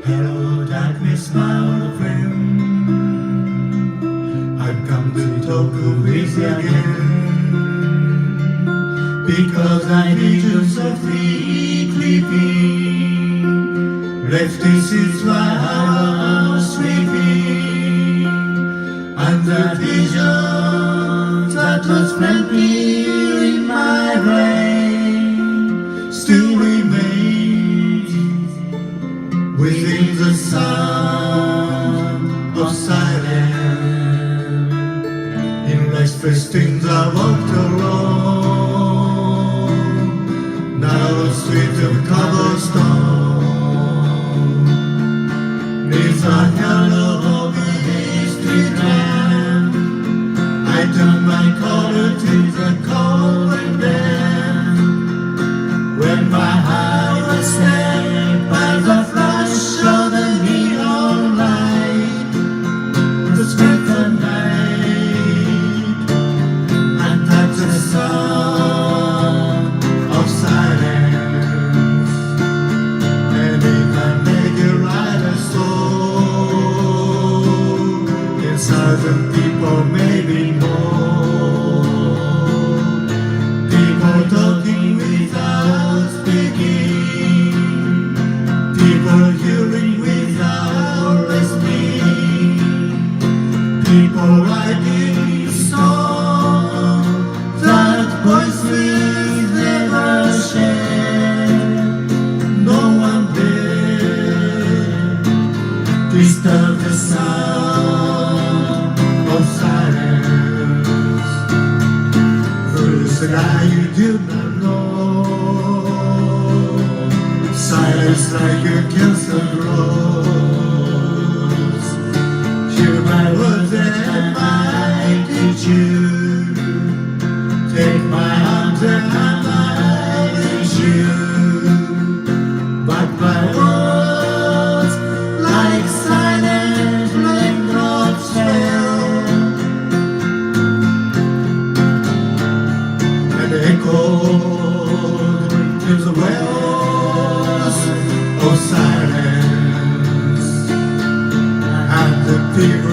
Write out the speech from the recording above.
Hello darkness, my old friend, I've come to talk with you again, because I need you softly creeping. Left this is why I was sleeping, and the vision that was plenty in my brain still remains within the sound of silence. In life's festings I walked alone, narrow streets of cobblestone, neath the halo of a street lamp. I turned my collar to the cold and damp, when my eye was stabbed by the flash of the neon light that spread the night and touched the sound of silence. And if I make it right a soul, in 1,000 people, maybe more, people talking without speaking, people hearing without listening, people writing songs that voices never share. No one dare disturb the sound of silence. Through the sky you do not know, silence like a cancer grows. Hear my words and I teach you, take my arms and I reach you, but my words like silent raindrops fell and echoed to the wells of silence, and the tears